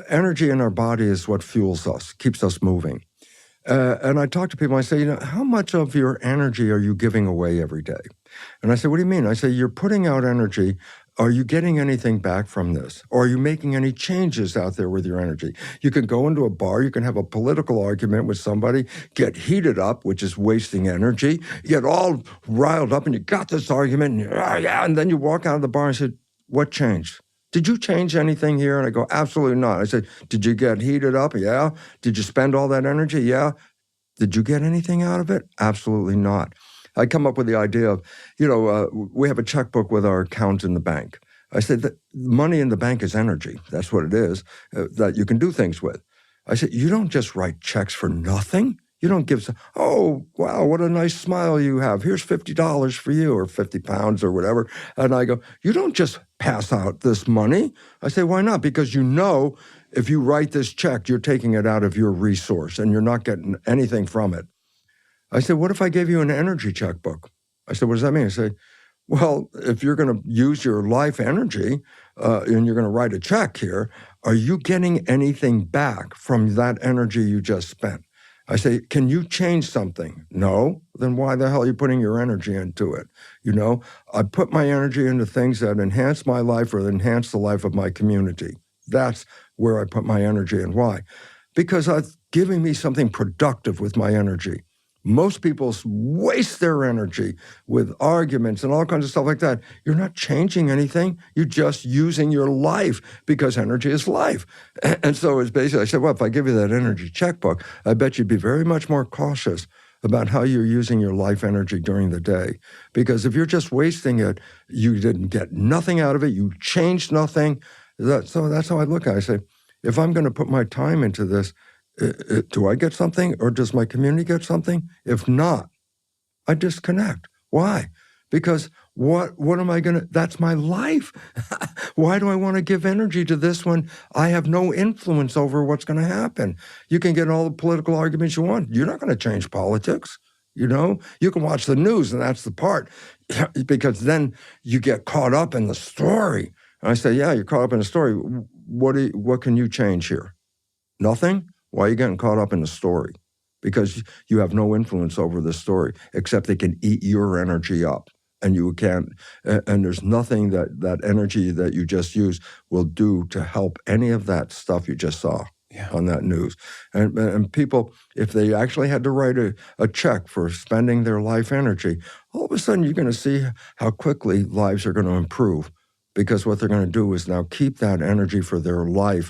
Energy in our body is what fuels us, keeps us moving. And I talk to people, I say, how much of your energy are you giving away every day? And I say, what do you mean? I say, you're putting out energy. Are you getting anything back from this? Or are you making any changes out there with your energy? You can go into a bar, you can have a political argument with somebody, get heated up, which is wasting energy. You get all riled up and you got this argument, and then you walk out of the bar and say, what changed? Did you change anything here? And I go, absolutely not. I said, did you get heated up? Yeah. Did you spend all that energy? Yeah. Did you get anything out of it? Absolutely not. I come up with the idea of, we have a checkbook with our account in the bank. I said that money in the bank is energy. That's what it is, that you can do things with. I said, you don't just write checks for nothing. You don't give, oh, wow, what a nice smile you have. Here's $50 for you, or 50 pounds or whatever. And I go, you don't just pass out this money. I say, why not? Because if you write this check, you're taking it out of your resource and you're not getting anything from it. I said, what if I gave you an energy checkbook? I said, what does that mean? I said, well, if you're going to use your life energy and you're going to write a check here, are you getting anything back from that energy you just spent? I say, can you change something? No. Then why the hell are you putting your energy into it? I put my energy into things that enhance my life or enhance the life of my community. That's where I put my energy. And why? Because it's giving me something productive with my energy. Most people waste their energy with arguments and all kinds of stuff like that. You're not changing anything. You're just using your life, because energy is life. And so it's basically, I said, well, if I give you that energy checkbook, I bet you'd be very much more cautious about how you're using your life energy during the day. Because if you're just wasting it, you didn't get nothing out of it. You changed nothing. So that's how I look at it. I say, if I'm going to put my time into this, do I get something, or does my community get something? If not, I disconnect. Why? Because what am I going to, that's my life. Why do I want to give energy to this when I have no influence over what's going to happen? You can get all the political arguments you want. You're not going to change politics. You can watch the news, and that's the part, because then you get caught up in the story. And I say, yeah, you're caught up in the story. What can you change here? Nothing? Why are you getting caught up in the story? Because you have no influence over the story, except they can eat your energy up, and you can't. And there's nothing that energy that you just used will do to help any of that stuff you just saw on that news. And people, if they actually had to write a check for spending their life energy, all of a sudden you're going to see how quickly lives are going to improve, because what they're going to do is now keep that energy for their life